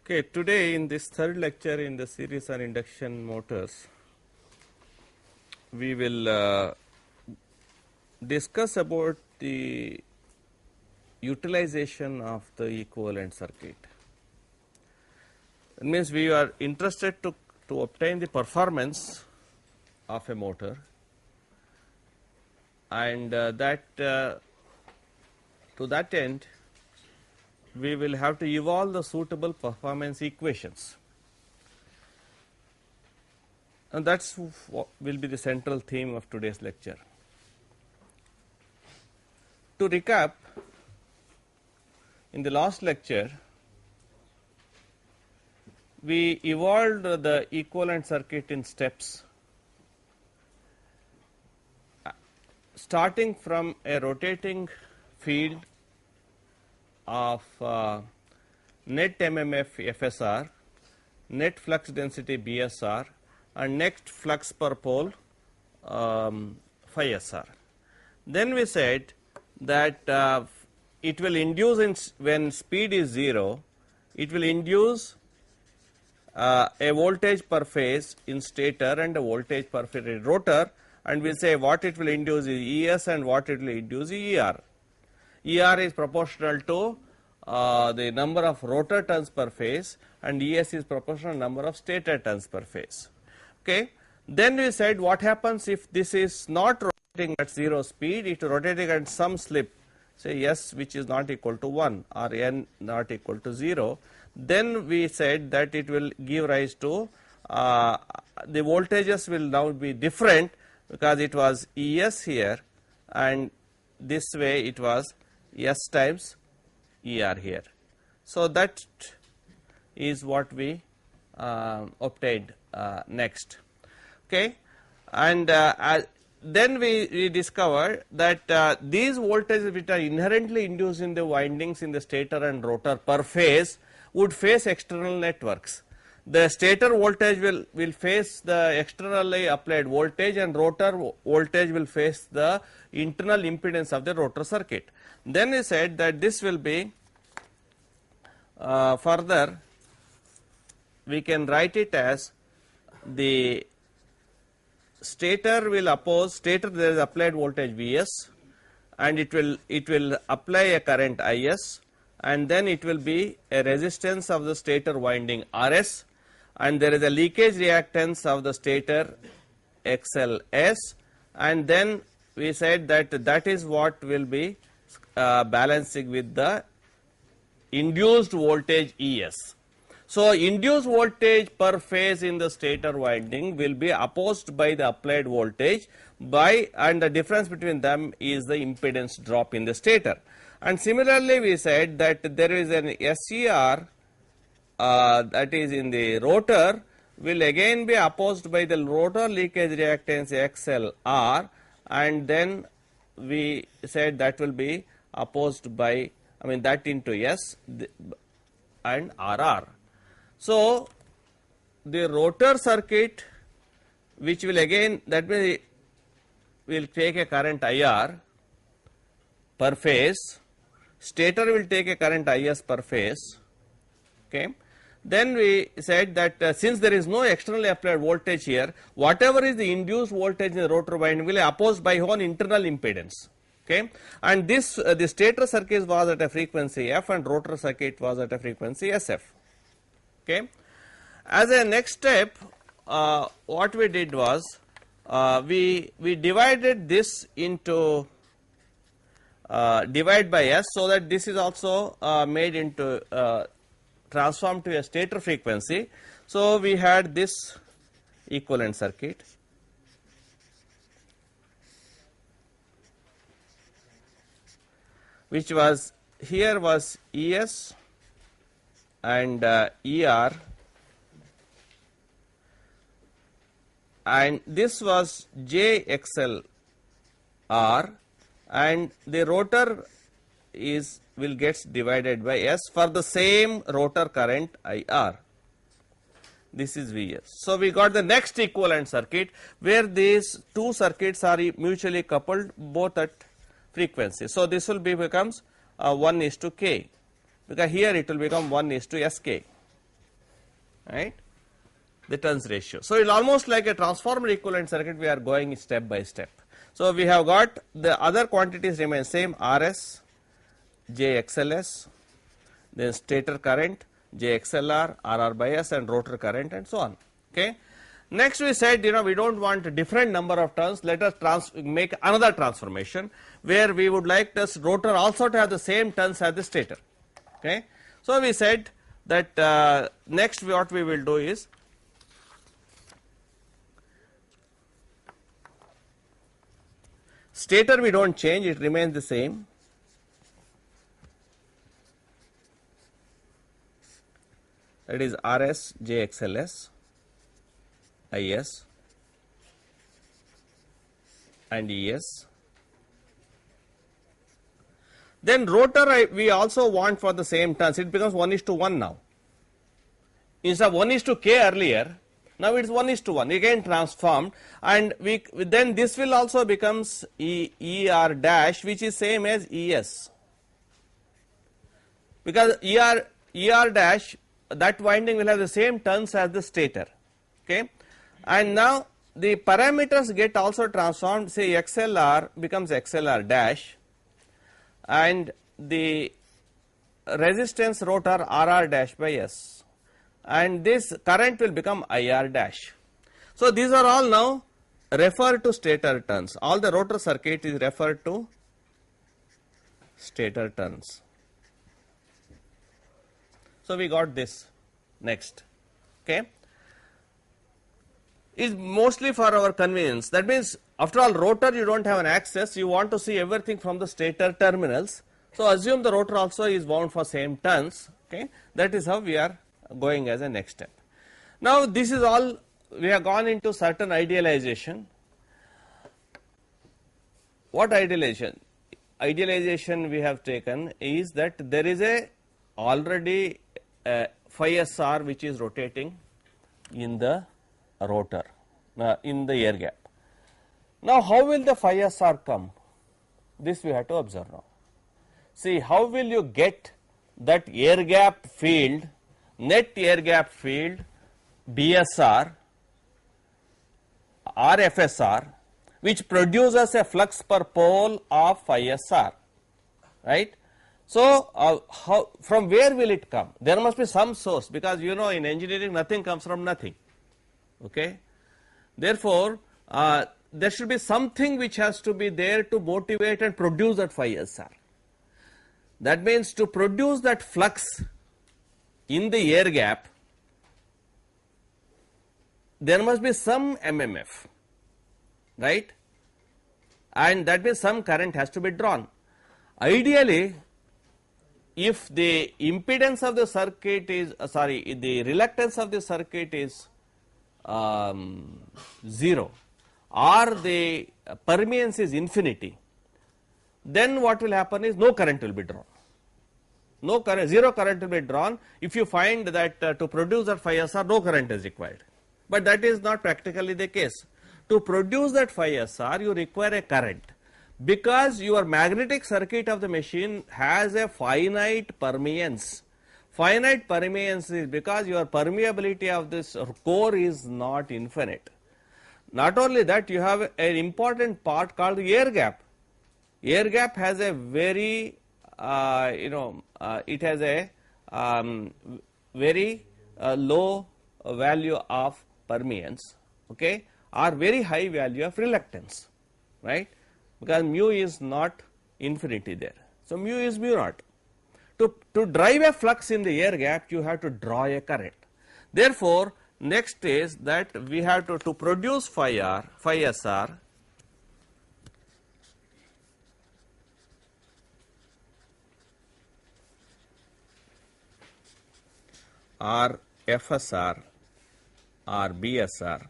Okay, today in this third lecture in the series on induction motors, we will discuss about the utilization of the equivalent circuit. It means we are interested to obtain the performance of a motor, and to that end we will have to evolve the suitable performance equations, and that's what will be the central theme of today's lecture. To recap, in the last lecture we evolved the equivalent circuit in steps, starting from a rotating field of net MMF FSR, net flux density BSR, and net flux per pole phi SR. Then we said that it will induce when speed is 0, it will induce a voltage per phase in stator and a voltage per phase in rotor, and we will say what it will induce is ES and what it will induce is ER. ER is proportional to the number of rotor turns per phase, and ES is proportional to number of stator turns per phase. Okay. Then we said what happens if this is not rotating at 0 speed, it is rotating at some slip, say S which is not equal to 1 or N not equal to 0. Then we said that it will give rise to the voltages will now be different, because it was ES here and this way it was S times ER here. So that is what we obtained next. Okay. And then we discovered that these voltages which are inherently induced in the windings in the stator and rotor per phase would face external networks. The stator voltage will face the externally applied voltage, and rotor voltage will face the internal impedance of the rotor circuit. Then we said that this will be further we can write it as the stator will oppose stator, there is applied voltage Vs, and it will apply a current Is, and then it will be a resistance of the stator winding Rs, and there is a leakage reactance of the stator XLS, and then we said that that is what will be balancing with the induced voltage Es. So induced voltage per phase in the stator winding will be opposed by the applied voltage and the difference between them is the impedance drop in the stator. And similarly we said that there is an SER that is in the rotor will again be opposed by the rotor leakage reactance XLR, and then we said that will be opposed by that into S and RR. So the rotor circuit, which will again, that means will take a current IR per phase, stator will take a current IS per phase. Okay. Then we said that since there is no externally applied voltage here, whatever is the induced voltage in the rotor winding will be opposed by one internal impedance. Okay. And this the stator circuit was at a frequency F and rotor circuit was at a frequency SF. Okay. As a next step, what we did was we divided this into divide by S, so that this is also made into transformed to a stator frequency. So we had this equivalent circuit, which was here was ES and ER, and this was JXLR, and the rotor will gets divided by S for the same rotor current IR. this is Vs. So we got the next equivalent circuit where these two circuits are mutually coupled both at frequency. So this will be becomes 1:k, because here it will become 1:sk, right, the turns ratio. So it is almost like a transformer equivalent circuit, we are going step by step. So we have got the other quantities remain same, Rs, JXLS, then stator current, JXLR, RR by S, and rotor current, and so on. Okay. Next we said, we don't want a different number of turns, let us make another transformation where we would like this rotor also to have the same turns as the stator. Okay. So we said that next what we will do is, stator we don't change, it remains the same. That is Rs, JXLS, IS, and ES. Then rotor we also want for the same turns, it becomes 1:1 now. Instead of 1:k earlier, now it is 1:1, again transformed, and then this will also becomes ER dash, which is same as ES, because ER dash, that winding will have the same turns as the stator. Okay. And now the parameters get also transformed, say XLR becomes XLR dash, and the resistance rotor RR dash by S, and this current will become IR dash. So these are all now referred to stator turns, all the rotor circuit is referred to stator turns. So we got this next. Okay. Is mostly for our convenience. That means after all, rotor you don't have an access, you want to see everything from the stator terminals. So assume the rotor also is bound for same turns. Okay. That is how we are going as a next step. Now this is all, we have gone into certain idealization. What idealization? Idealization we have taken is that there is a already phi SR which is rotating in the rotor, in the air gap. Now how will the phi SR come? This we have to observe now. See, how will you get that air gap field, net air gap field, BSR or FSR, which produces a flux per pole of phi SR, right? So from where will it come? There must be some source, because in engineering nothing comes from nothing. Okay. Therefore, there should be something which has to be there to motivate and produce that phi SR. That means to produce that flux in the air gap, there must be some MMF, right? And that means some current has to be drawn. Ideally, if the impedance of the circuit is, the reluctance of the circuit is 0, or the permeance is infinity, then what will happen is no current will be drawn. No current, zero current will be drawn. If you find that to produce that phi SR, no current is required. But that is not practically the case. To produce that phi SR, you require a current, because your magnetic circuit of the machine has a finite permeance. Finite permeance is because your permeability of this core is not infinite. Not only that, you have an important part called the air gap. Air gap has a very, it has a very low value of permeance, okay, or very high value of reluctance, right? Because mu is not infinity there. So mu is mu naught. To drive a flux in the air gap, you have to draw a current. Therefore, next is that we have to produce phi SR, or FSR or BSR,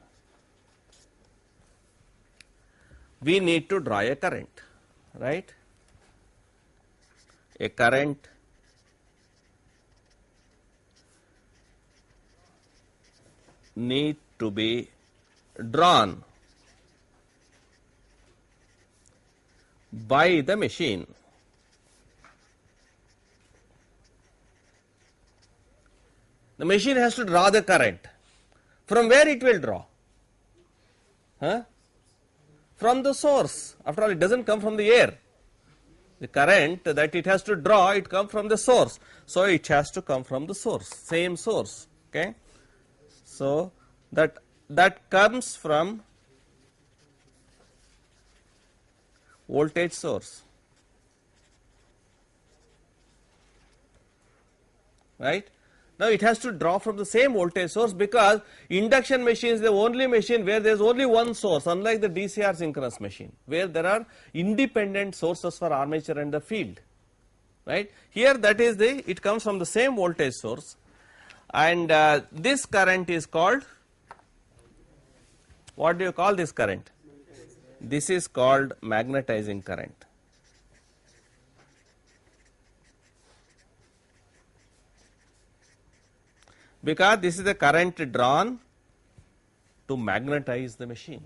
we need to draw a current, right? A current need to be drawn by the machine. The machine has to draw the current. From where it will draw? Huh? From the source. After all, it doesn't come from the air. The current that it has to draw, it comes from the source. So it has to come from the source, same source. Okay. So that comes from voltage source. Right. Now it has to draw from the same voltage source, because induction machine is the only machine where there is only one source, unlike the DCR synchronous machine, where there are independent sources for armature and the field. Right. Here that is it comes from the same voltage source, and this current is called, what do you call this current? This is called magnetizing current. Because this is the current drawn to magnetize the machine.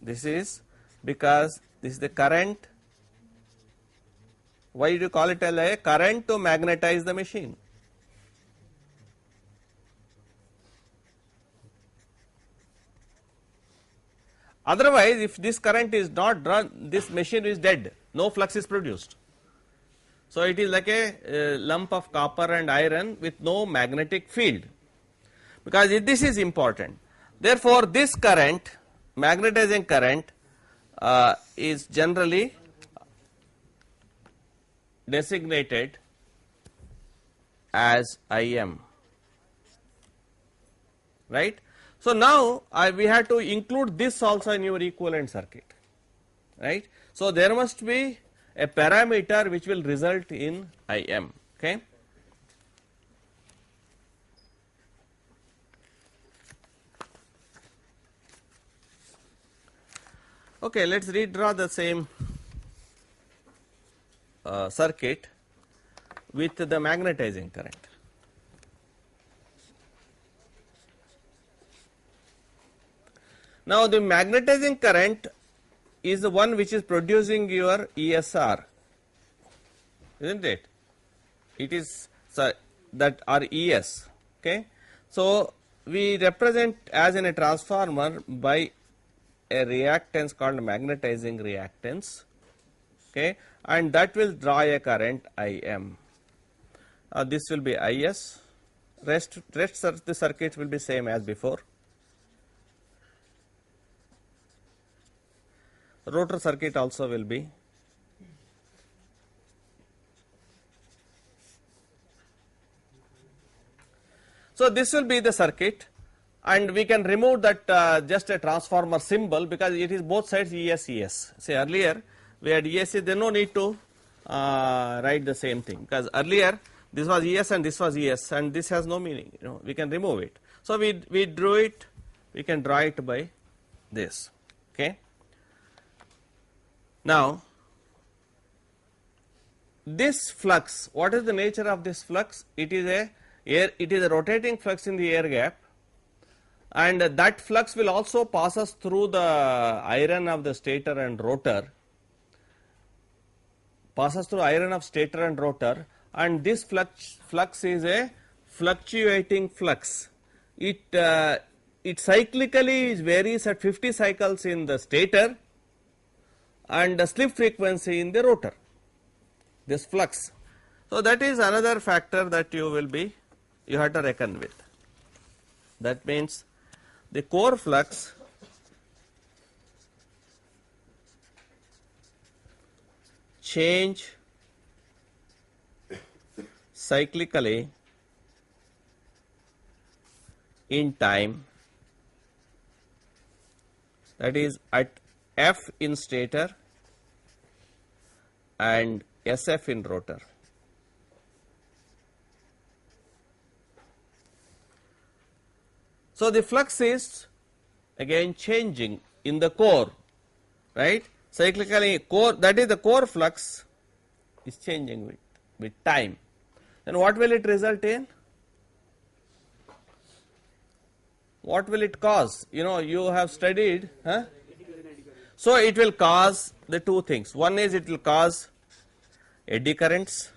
This is because this is the current. Why do you call it a current to magnetize the machine? Otherwise, if this current is not drawn, this machine is dead, no flux is produced. So it is like a lump of copper and iron with no magnetic field, because this is important. Therefore, this current, magnetizing current, is generally designated as IM. Right. So now we have to include this also in your equivalent circuit. Right. So there must be a parameter which will result in IM. Okay. Okay, let us redraw the same circuit with the magnetizing current. Now the magnetizing current is the one which is producing your ESR, isn't it? It is that or ES. Okay. So we represent as in a transformer by a reactance called magnetizing reactance. Okay, and that will draw a current IM. This will be IS. Rest of the circuit will be same as before. Rotor circuit also will be. So this will be the circuit, and we can remove that just a transformer symbol, because it is both sides ES. Say earlier we had ES, there no need to write the same thing, because earlier this was ES and this was ES, and this has no meaning. We can remove it. So we drew it. We can draw it by this. Okay. Now, this flux, what is the nature of this flux? It is a rotating flux in the air gap, and that flux will also passes through the iron of the stator and rotor, and this flux is a fluctuating flux. It cyclically varies at 50 cycles in the stator and the slip frequency in the rotor, this flux. So that is another factor that you have to reckon with. That means the core flux change cyclically in time, that is at F in stator and SF in rotor. So the flux is again changing in the core, right? Cyclically core, that is the core flux is changing with time. Then what will it result in? what will it cause? You know, you have studied, huh? So it will cause the two things. One is it will cause eddy currents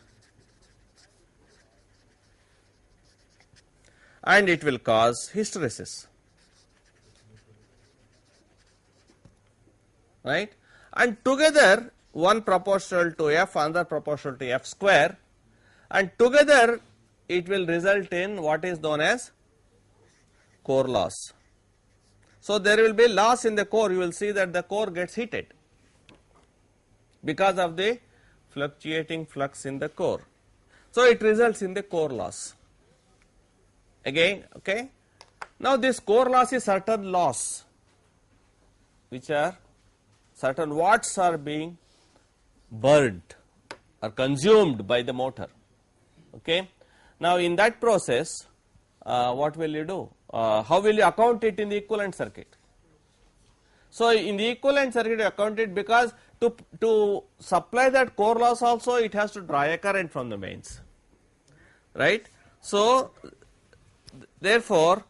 and it will cause hysteresis, right? And together, one proportional to F, another proportional to F square, and together it will result in what is known as core loss. So there will be loss in the core. You will see that the core gets heated because of the fluctuating flux in the core. So it results in the core loss. Again, okay. Now this core loss is certain loss, which are certain watts are being burned or consumed by the motor. Okay. Now in that process, what will you do? How will you account it in the equivalent circuit? So in the equivalent circuit you account it because to supply that core loss also it has to draw a current from the mains, right? So therefore,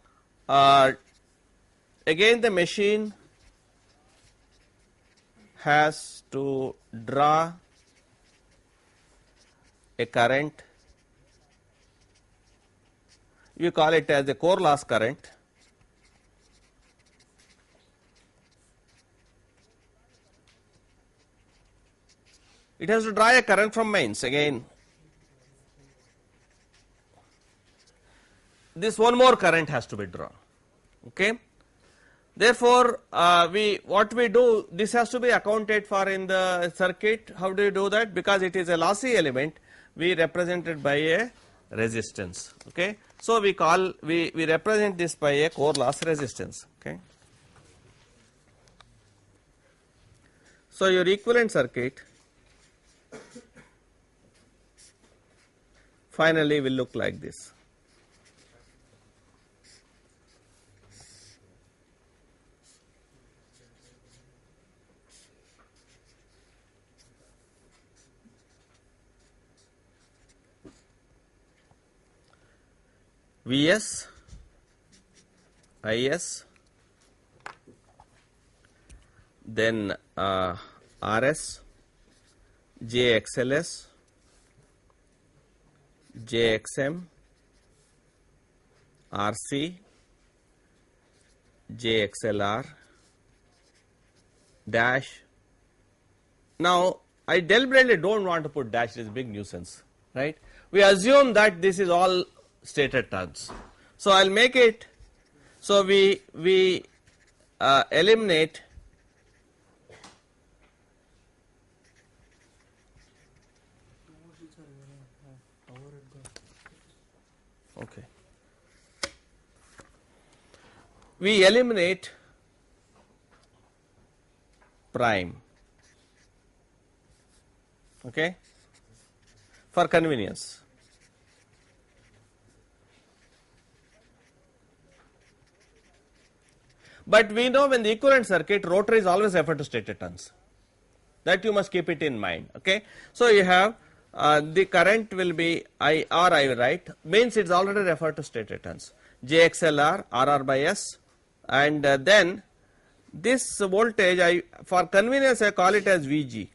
again the machine has to draw a current. You call it as a core loss current. It has to draw a current from mains. Again, this one more current has to be drawn. Okay. Therefore, what we do, this has to be accounted for in the circuit. How do you do that? Because it is a lossy element, we represent it by a resistance. Okay. So we represent this by a core loss resistance. Okay. So your equivalent circuit finally will look like this. Vs, Is, then Rs, JXLS, JXM, RC, JXLR, dash. Now I deliberately don't want to put dash, it is a big nuisance, right? We assume that this is all stated terms. So I'll make it, so we eliminate okay. We eliminate prime, okay, for convenience. But we know when the equivalent circuit, rotor is always referred to stated turns. That you must keep it in mind. Okay. So you have the current will be I will write, means it's already referred to stated turns. JXLR, RR by S, and then this voltage, for convenience I call it as VG.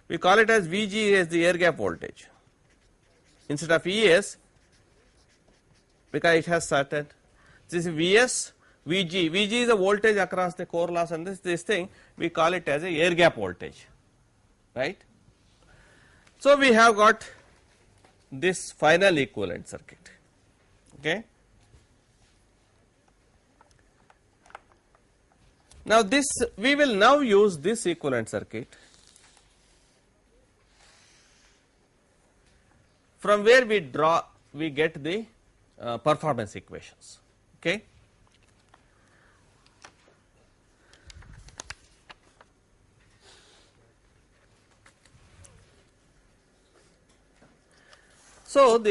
We call it as VG as the air gap voltage instead of ES, because it has certain. This is VS. VG is a voltage across the core loss, and this thing we call it as a air gap voltage, right? So we have got this final equivalent circuit. Okay. Now this, we will now use this equivalent circuit from where we get the performance equations. Okay. So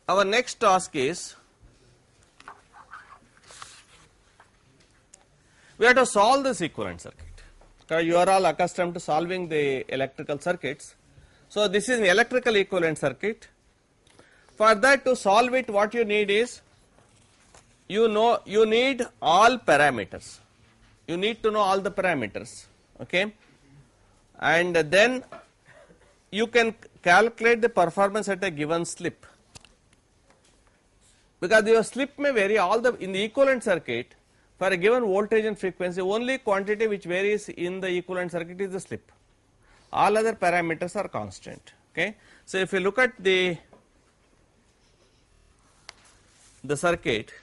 our next task is we have to solve this equivalent circuit. Okay, you are all accustomed to solving the electrical circuits. So this is an electrical equivalent circuit. For that, to solve it, what you need is you need all parameters. You need to know all the parameters, okay, and then you can calculate the performance at a given slip, because your slip may vary. In the equivalent circuit, for a given voltage and frequency, only quantity which varies in the equivalent circuit is the slip. All other parameters are constant. Okay, so if you look at the circuit,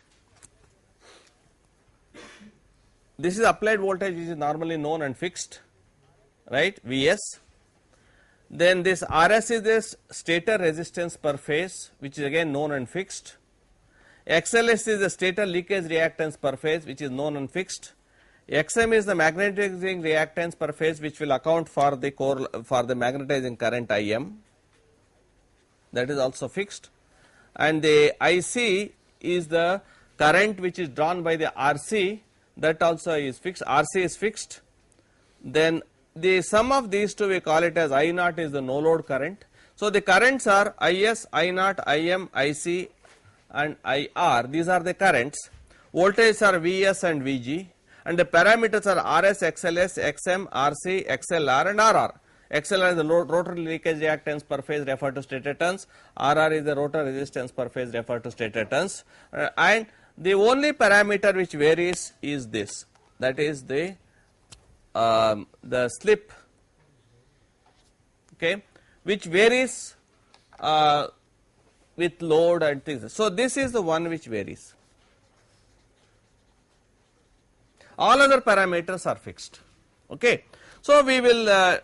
this is applied voltage which is normally known and fixed, right, Vs. Then this Rs is this stator resistance per phase, which is again known and fixed. XLS is the stator leakage reactance per phase, which is known and fixed. Xm is the magnetizing reactance per phase, which will account for the magnetizing current Im, that is also fixed. And the Ic is the current which is drawn by the Rc, that also is fixed. Rc is fixed. Then the sum of these two, we call it as I naught, is the no load current. So the currents are Is, I naught, Im, Ic and IR. These are the currents. Voltages are Vs and Vg, and the parameters are Rs, XLS, Xm, Rc, XLR and RR. XLR is the rotor leakage reactance per phase referred to stator turns. RR is the rotor resistance per phase referred to stator turns. And the only parameter which varies is this, that is the slip, okay, which varies with load and things. So this is the one which varies. All other parameters are fixed. Okay, so we will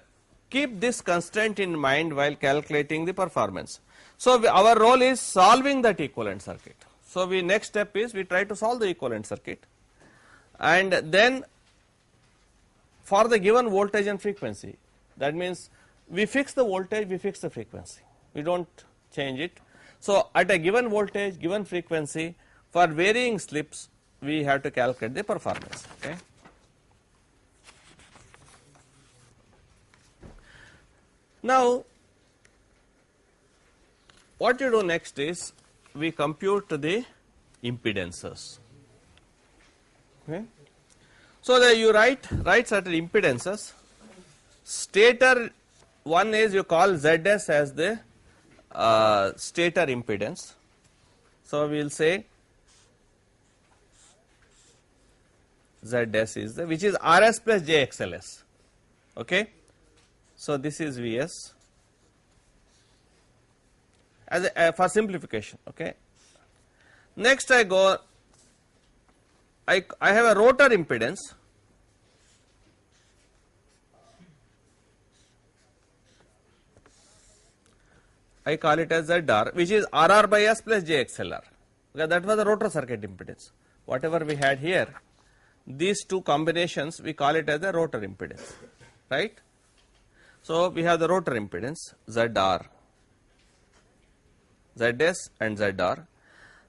keep this constraint in mind while calculating the performance. So our role is solving that equivalent circuit. So next step is we try to solve the equivalent circuit, and then for the given voltage and frequency, that means we fix the voltage, we fix the frequency, we don't change it. So at a given voltage, given frequency, for varying slips, we have to calculate the performance. Okay. Now, what you do next is we compute the impedances. Okay. So that you write certain impedances. Stator one is you call Zs as the stator impedance. So we will say Zs is which is Rs plus jXLS. Okay. So this is Vs as for simplification. Okay. Next I have a rotor impedance. I call it as ZR, which is RR by S plus JXLR. Okay, that was the rotor circuit impedance. Whatever we had here, these two combinations, we call it as the rotor impedance, right? So we have the rotor impedance ZR, Zs and ZR.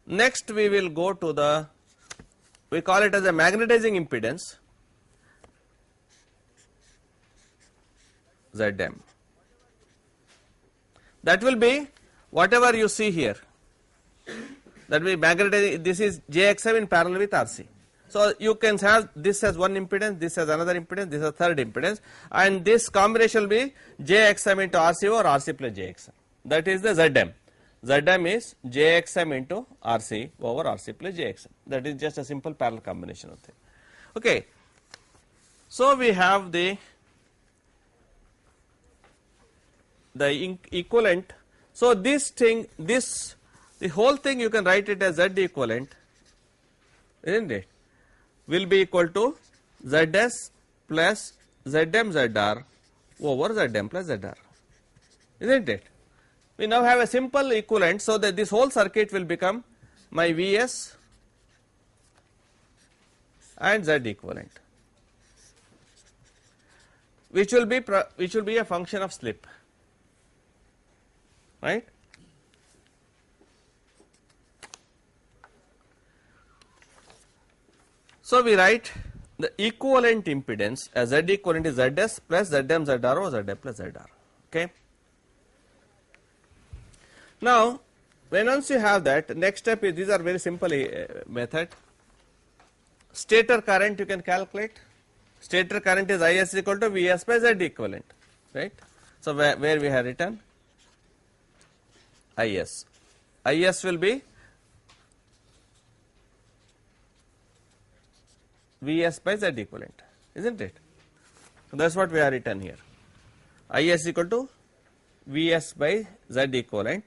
Next we will go to we call it as a magnetizing impedance Zm. That will be whatever you see here. That will be magnetizing. This is JXM in parallel with RC. So you can have this as one impedance, this as another impedance, this as third impedance, and this combination will be JXM into RC or RC plus JXM. That is the Zm. Zm is JXM into RC over RC plus JXM. That is just a simple parallel combination of things. Okay. So we have the equivalent. So this thing, the whole thing you can write it as Z equivalent, isn't it? Will be equal to Zs plus Zm Zr over Zm plus Zr, isn't it? We now have a simple equivalent, so that this whole circuit will become my Vs and Z equivalent, which will be a function of slip, right? So we write the equivalent impedance as Z equivalent is Zs plus Zm Zr over Zm plus Zr. Okay. Now when once you have that, next step is, these are very simple method. Stator current you can calculate. Stator current is Is equal to Vs by Z equivalent, right? So where we have written Is. Is will be Vs by Z equivalent, isn't it? So that's what we have written here. Is equal to Vs by Z equivalent,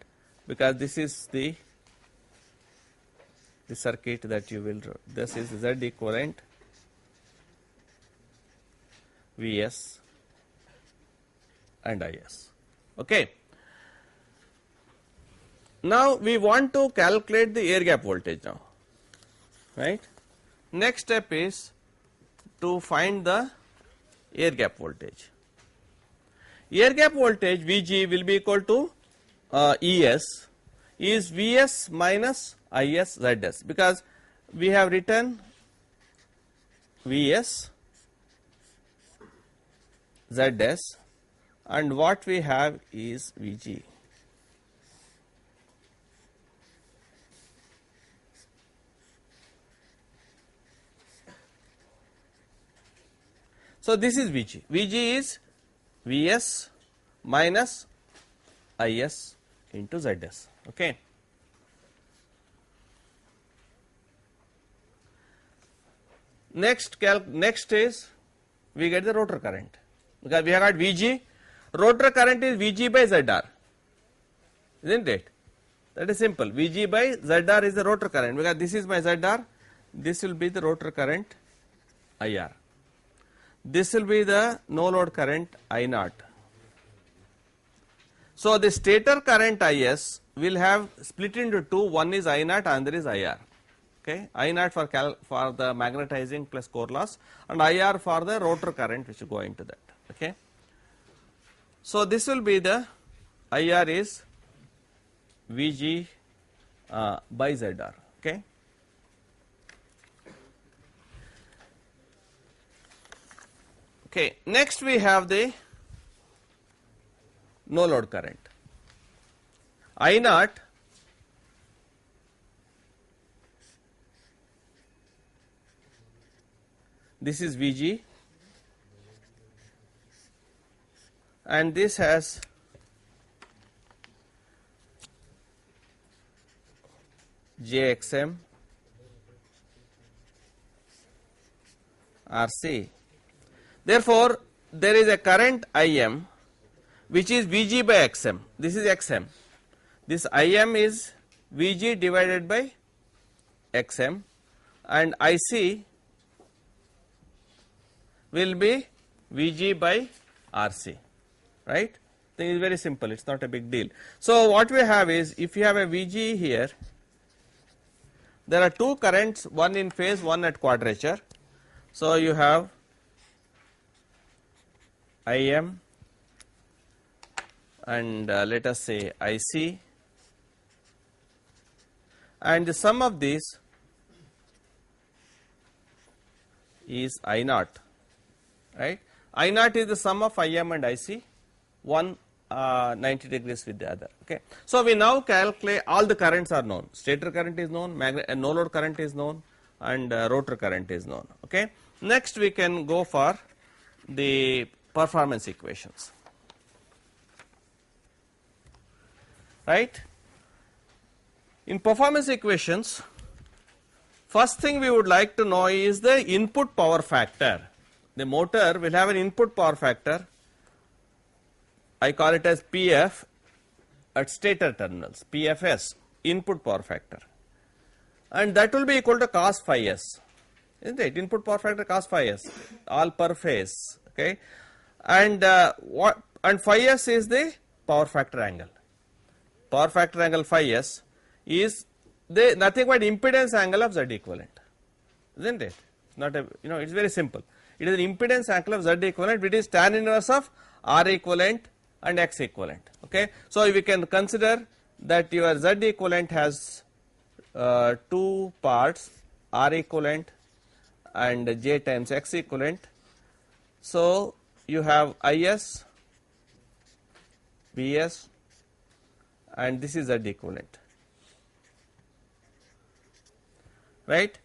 because this is the circuit that you will draw. This is Z equivalent Vs and Is. Okay. Now we want to calculate the air gap voltage now, right? Next step is to find the air gap voltage. Air gap voltage Vg will be equal to Es is Vs minus Is Zs, because we have written Vs Zs and what we have is Vg. So this is Vg. Vg is Vs minus Is into Zs. Okay. Next is we get the rotor current, because we have got Vg. Rotor current is Vg by Zr, isn't it? That is simple. Vg by Zr is the rotor current, because this is my Zr. This will be the rotor current Ir. This will be the no load current I0. So the stator current Is will have split into two. One is I0, another is Ir. Okay, I0 for the magnetizing plus core loss, and Ir for the rotor current which will go into that. Okay. So this will be the Ir is Vg by Zr. Okay. Okay. Next we have the no load current. I0 this is Vg and this has JXM RC. Therefore, there is a current Im which is Vg by Xm. This is Xm. This Im is Vg divided by Xm, and Ic will be Vg by Rc, right? Thing is very simple, it's not a big deal. So what we have is, if you have a Vg here, there are two currents, one in phase, one at quadrature. So you have Im and let us say Ic, and the sum of these is I0, right? I0 is the sum of Im and Ic, one 90 degrees with the other. Okay. So we now calculate, all the currents are known. Stator current is known, no load current is known, and rotor current is known. Okay. Next we can go for the performance equations, right? In performance equations, first thing we would like to know is the input power factor. The motor will have an input power factor, I call it as PF at stator terminals, PFS, input power factor, and that will be equal to cos phi s, isn't it? Input power factor cos phi s, all per phase. Okay. And phi s is the power factor angle. Power factor angle phi s is the nothing but impedance angle of Z equivalent, isn't it? Not a, it's very simple. It is an impedance angle of Z equivalent, which is tan inverse of R equivalent and X equivalent. Okay. So we can consider that your Z equivalent has two parts, R equivalent and J times X equivalent. So you have Is, Vs, and this is Z equivalent. right,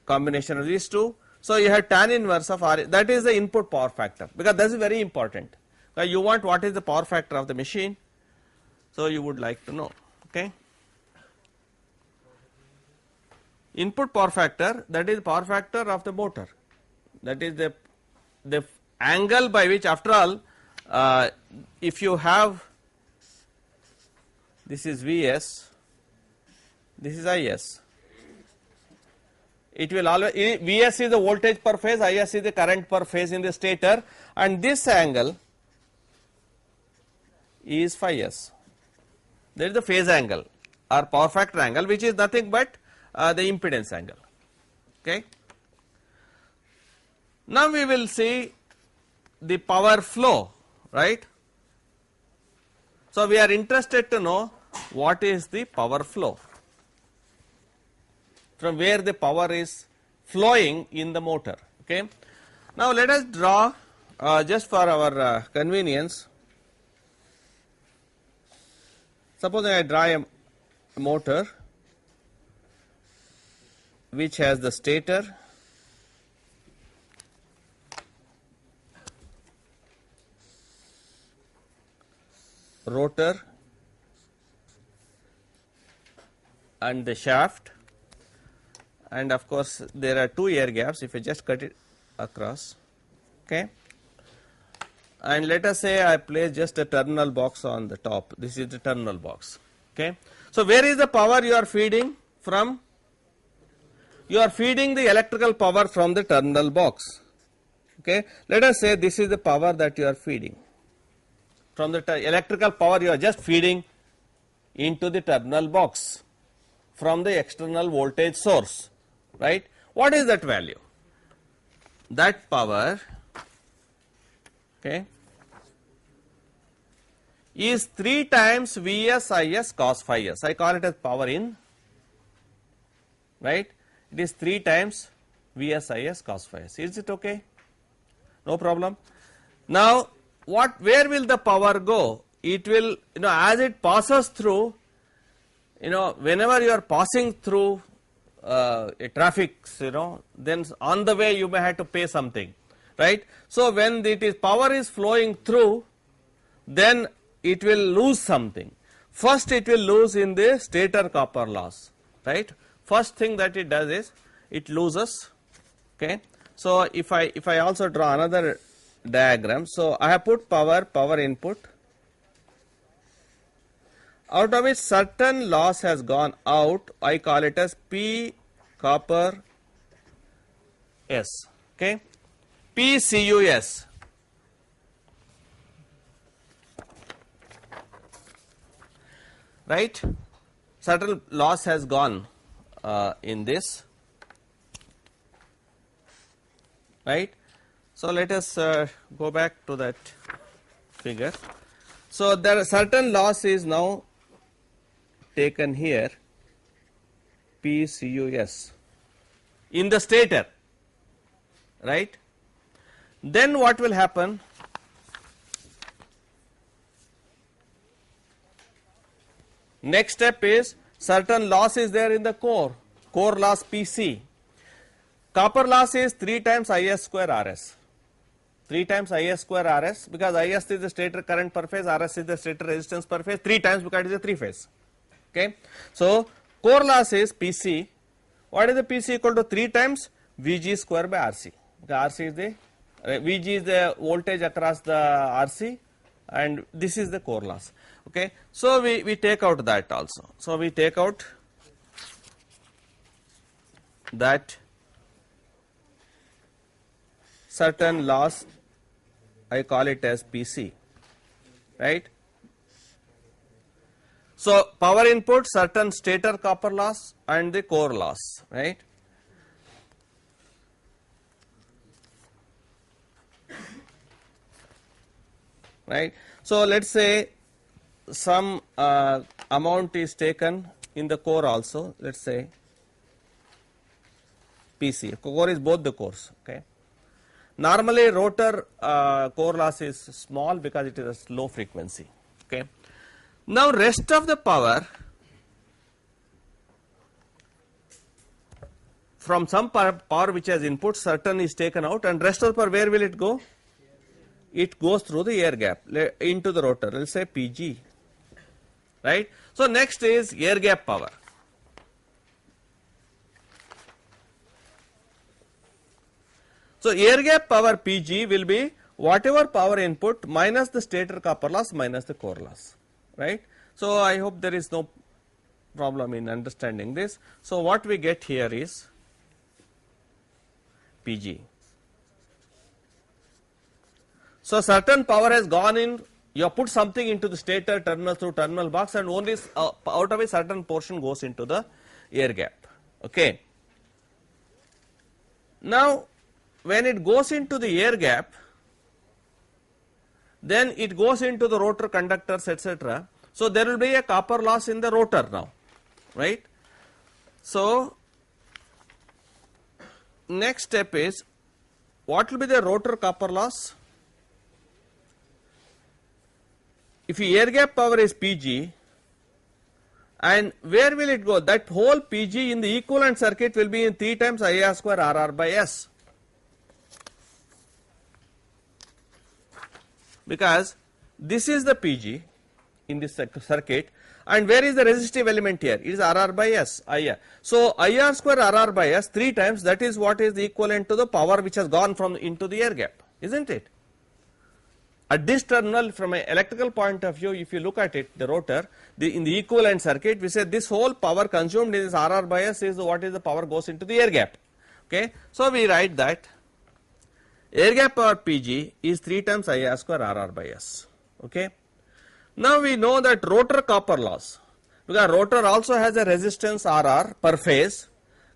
combination of these two. So you have tan inverse of R, that is the input power factor, because that is very important. You want what is the power factor of the machine, so you would like to know. Okay. Input power factor, that is power factor of the motor, that is the angle by which, after all, if you have, this is Vs, this is Is, it will always, Vs is the voltage per phase, Is is the current per phase in the stator, and this angle is phi s. There is the phase angle or power factor angle, which is nothing but the impedance angle. Okay. Now we will see the power flow, right. So we are interested to know what is the power flow, from where the power is flowing in the motor. Okay. Now let us draw, just for our convenience, suppose I draw a motor which has the stator, rotor and the shaft, and of course there are two air gaps if you just cut it across. Okay. And let us say I place just a terminal box on the top, this is the terminal box. Okay. So where is the power you are feeding from? You are feeding the electrical power from the terminal box. Okay. Let us say this is the power that you are feeding. From the electrical power you are just feeding into the terminal box from the external voltage source, right. What is that value? That power, okay, is 3 times Vs Is cos phi s. I call it as power in, right. It is 3 times Vs Is cos phi s. Is it okay? No problem. Now where will the power go? It will, as it passes through, whenever you are passing through a traffic, then on the way you may have to pay something, right. So when power is flowing through, then it will lose something. First it will lose in the stator copper loss, right. First thing that it does is it loses. Okay. So if I also draw another diagram, so I have put power input, out of which certain loss has gone out, I call it as P copper S. Okay. PCUS. Right. Certain loss has gone in this, right. So let us go back to that figure. So there are certain loss is now taken here, PCUS, in the stator, right. Then what will happen? Next step is certain loss is there in the core loss PC. Copper loss is 3 times Is square Rs. 3 times Is square Rs, because Is is the stator current per phase, Rs is the stator resistance per phase, 3 times because it is a 3 phase. Okay. So core loss is PC. What is the PC? Equal to 3 times Vg square by Rc. Rc is the Vg is the voltage across the Rc, and this is the core loss. Okay. So we take out that also. So we take out that certain loss, I call it as PC, right. So power input, certain stator copper loss and the core loss, right. Right. So let us say some amount is taken in the core also, let us say PC. Core is both the cores. Okay. Normally rotor core loss is small because it is a low frequency. Okay. Now rest of the power from some power which has input, certain is taken out, and rest of the power, where will it go? It goes through the air gap into the rotor. Let's say PG, right? So next is air gap power. So air gap power PG will be whatever power input minus the stator copper loss minus the core loss, right? So I hope there is no problem in understanding this. So what we get here is PG. So certain power has gone in, you have put something into the stator terminal through terminal box, and only out of a certain portion goes into the air gap. Okay. Now when it goes into the air gap, then it goes into the rotor conductors, etc. So there will be a copper loss in the rotor now, right? So next step is, what will be the rotor copper loss? If your air gap power is PG, and where will it go? That whole PG in the equivalent circuit will be in 3 times IR square RR by S. Because this is the PG in this circuit, and where is the resistive element here? It is RR by S, IR. So IR square RR by S 3 times, that is what is the equivalent to the power which has gone from into the air gap, isn't it? At this terminal, from an electrical point of view, if you look at it, the rotor, in the equivalent circuit, we say this whole power consumed in this RR by S is what is the power goes into the air gap. Okay, so we write that air gap power PG is 3 times IR square RR by S. Okay. Now we know that rotor copper loss, because rotor also has a resistance RR per phase,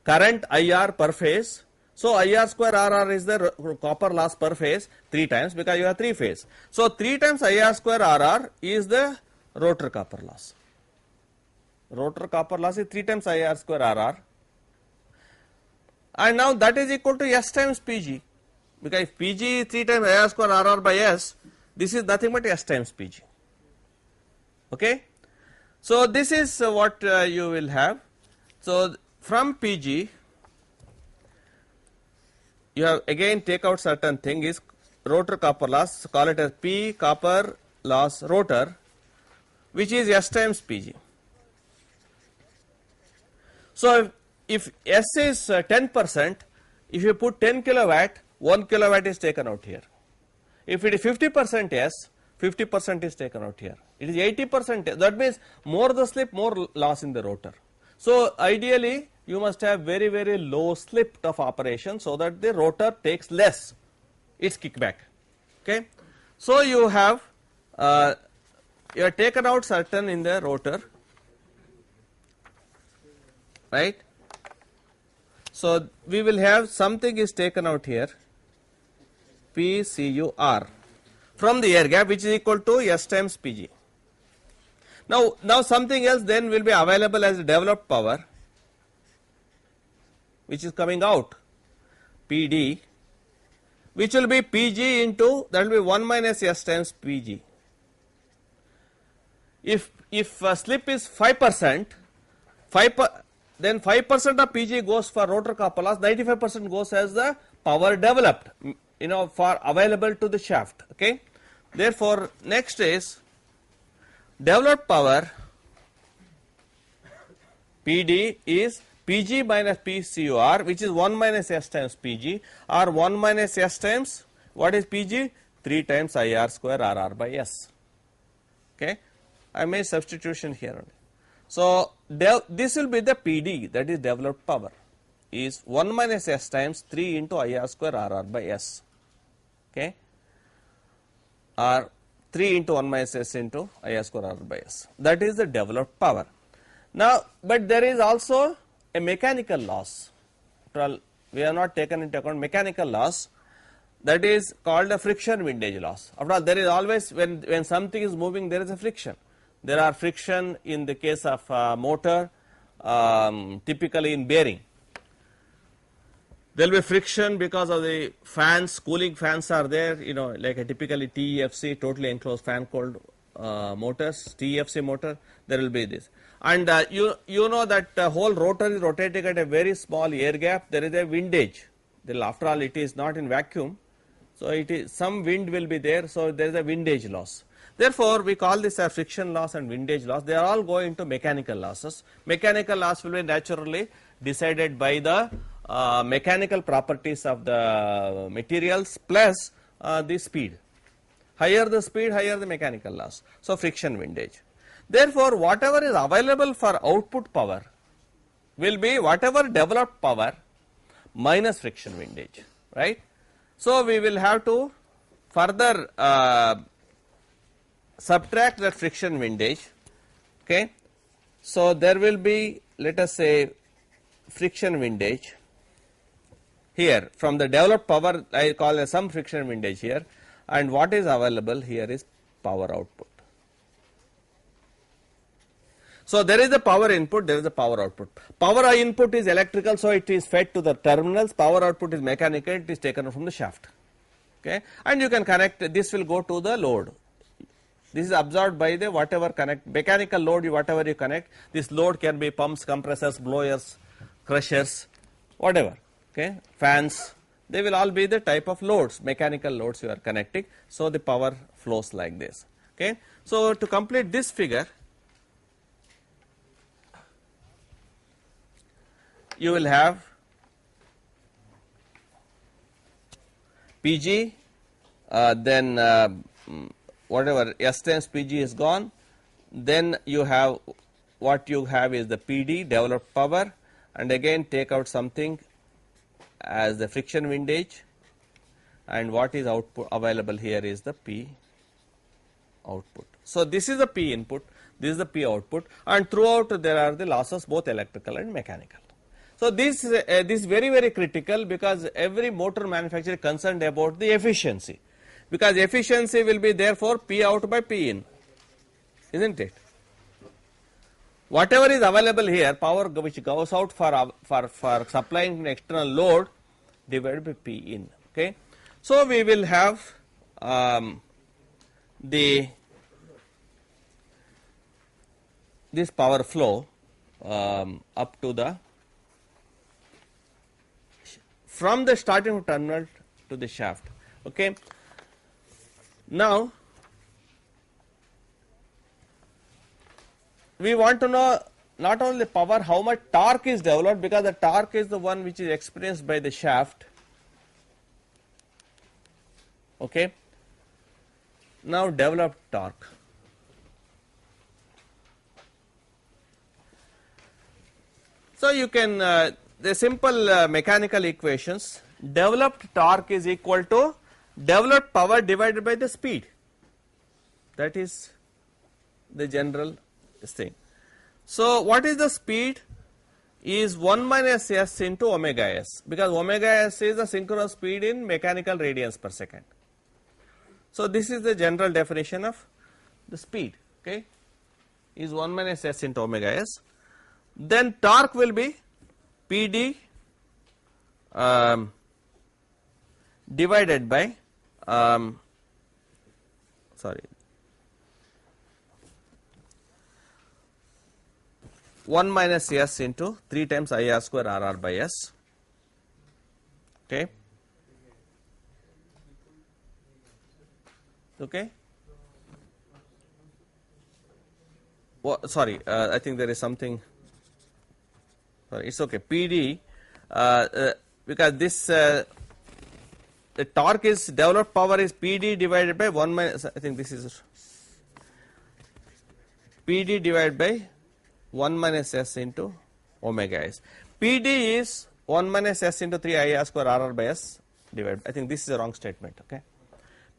current IR per phase. So IR square RR is the copper loss per phase 3 times, because you have 3 phase. So 3 times IR square RR is the rotor copper loss. Rotor copper loss is 3 times IR square RR, and now that is equal to S times PG, because if PG is 3 times IR square RR by S, this is nothing but S times PG. Okay. So this is what you will have. So from PG, you have again take out certain thing is rotor copper loss, call it as P copper loss rotor, which is S times PG. So if S is 10%, if you put 10 kilowatt, 1 kilowatt is taken out here. If it is 50% S, 50% is taken out here. It is 80%, that means more the slip, more loss in the rotor. So ideally you must have very, very low slip of operation, so that the rotor takes less its kickback. Okay. So you have taken out certain in the rotor, right. So we will have something is taken out here, PCUR from the air gap, which is equal to S times PG. Now something else then will be available as developed power, which is coming out, PD, which will be PG into, that will be 1 minus S times PG. If slip is 5%, then 5% of PG goes for rotor copper loss, 95% goes as the power developed, for available to the shaft. Okay. Therefore next is developed power, PD is PG minus PCUR, which is 1 minus S times PG, or 1 minus S times, what is PG? 3 times IR square RR by S. Okay. I made substitution here only. So this will be the PD, that is developed power, is 1 minus S times 3 into IR square RR by S. Okay. Or 3 into 1 minus S into IR square RR by S. That is the developed power. Now, but there is also a mechanical loss. Well, we have not taken into account mechanical loss, that is called a friction windage loss. After all, there is always, when something is moving, there is a friction. There are friction in the case of motor, typically in bearing. There will be friction because of the fans, cooling fans are there, like a typically TEFC, totally enclosed fan cooled motors, TEFC motor, there will be this. and you know that whole rotor is rotating at a very small air gap. There is a windage. After all, it is not in vacuum, so it is some wind will be there. So there is a windage loss. Therefore, we call this a friction loss and windage loss. They are all going to mechanical losses. Mechanical loss will be naturally decided by the mechanical properties of the materials plus the speed. Higher the speed, higher the mechanical loss. So friction windage. Therefore, whatever is available for output power will be whatever developed power minus friction windage, right. So we will have to further subtract that friction windage, okay. So there will be, let us say, friction windage here from the developed power. I call as some friction windage here, and what is available here is power output. So there is the power input, there is the power output. Power input is electrical, so it is fed to the terminals. Power output is mechanical, it is taken from the shaft, okay. And you can connect, this will go to the load. This is absorbed by the whatever connect, mechanical load, whatever you connect. This load can be pumps, compressors, blowers, crushers, whatever, okay, fans. They will all be the type of loads, mechanical loads you are connecting. So the power flows like this, okay. So to complete this figure, you will have PG, then whatever S times PG is gone, then you have what you have is the PD, developed power, and again take out something as the friction windage, and what is output available here is the P output. So this is the P input, this is the P output, and throughout there are the losses, both electrical and mechanical. So this is very critical, because every motor manufacturer is concerned about the efficiency, because efficiency will be therefore P out by P in, isn't it? Whatever is available here, power which goes out for supplying an external load divided by P in, okay. So we will have this power flow up to the from the starting terminal to the shaft, okay. Now we want to know not only power, how much torque is developed, because the torque is the one which is experienced by the shaft, okay. Now developed torque. So you can the simple mechanical equations, developed torque is equal to developed power divided by the speed. That is the general thing. So what is the speed? Is 1 minus s into omega s, because omega s is the synchronous speed in mechanical radians per second. So this is the general definition of the speed, okay, is 1 minus s into omega s. Then torque will be PD divided by 1 minus s into 3 times IR square RR by S, okay. Okay. Sorry, I think there is something. Sorry, it's okay. PD, because this the torque is developed power is PD divided by 1 minus. I think this is PD divided by 1 minus s into omega s. PD is 1 minus s into 3 IR square RR by S divided. I think this is a wrong statement. Okay.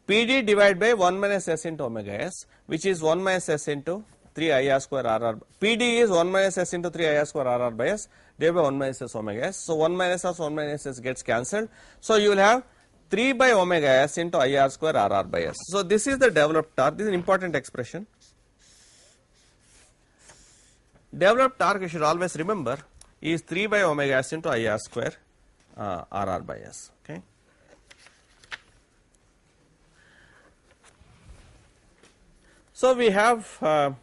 PD divided by 1 minus s into omega s, which is 1 minus s into 3 IR square RR. PD is 1 minus s into 3 IR square RR by S divided by 1 minus s omega s. So 1 minus s 1 minus s gets cancelled. So you will have 3 by omega s into IR square RR by S. So this is the developed torque. This is an important expression. Developed torque, you should always remember, is 3 by omega s into IR square RR by S. Okay. So we have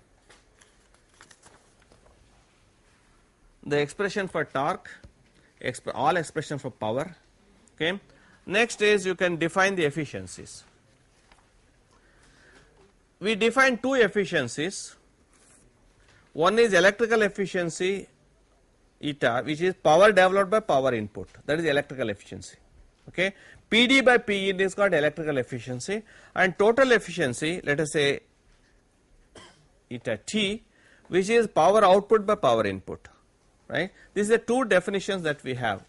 the expression for torque, all expression for power. Okay. Next is you can define the efficiencies. We define two efficiencies. One is electrical efficiency eta, which is power developed by power input, that is electrical efficiency. Okay. PD by P in is called electrical efficiency, and total efficiency, let us say eta T, which is power output by power input, right. These are two definitions that we have.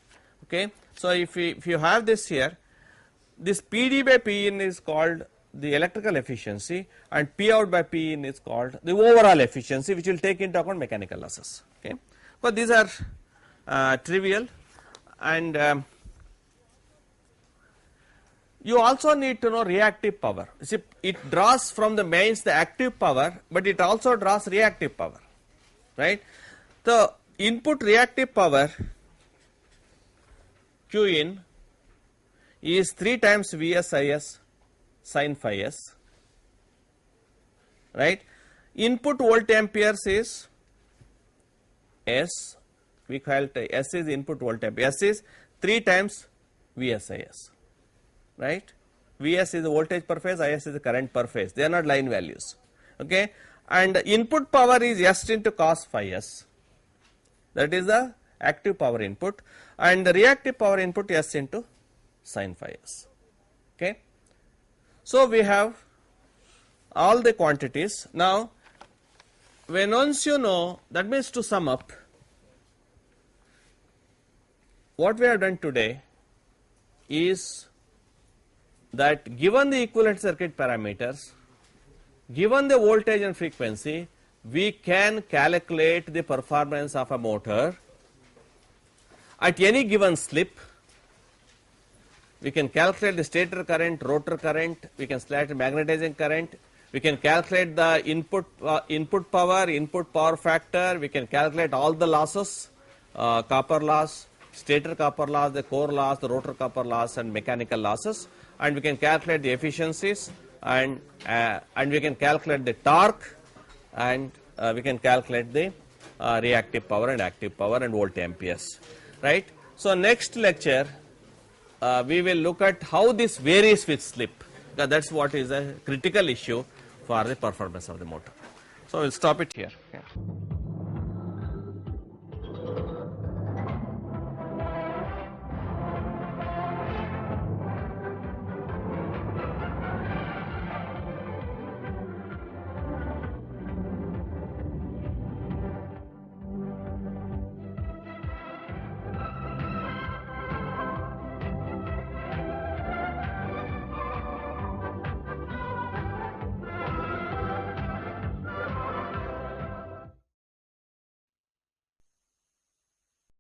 Okay. So if you have this here, this PD by P in is called the electrical efficiency, and P out by P in is called the overall efficiency, which will take into account mechanical losses. Okay. But these are trivial, and you also need to know reactive power. See, it draws from the mains the active power, but it also draws reactive power, right. The input reactive power Q in is 3 times VSIS sin phi s, right. Input volt amperes is S, we call it S is input volt ampere, S is 3 times VSIS, right. Vs is the voltage per phase, Is is the current per phase, they are not line values. Okay. And input power is S into cos phi s, that is the active power input, and the reactive power input S into sin phi s. Okay. So we have all the quantities. Now when once you know, that means to sum up, what we have done today is that given the equivalent circuit parameters, given the voltage and frequency, we can calculate the performance of a motor at any given slip. We can calculate the stator current, rotor current, we can calculate magnetizing current, we can calculate the input power factor, we can calculate all the losses, copper loss, stator copper loss, the core loss, the rotor copper loss, and mechanical losses, and we can calculate the efficiencies, and we can calculate the torque, and we can calculate the reactive power and active power and volt amperes, right. So next lecture we will look at how this varies with slip, because that's what is a critical issue for the performance of the motor. So we'll stop it here. Yeah.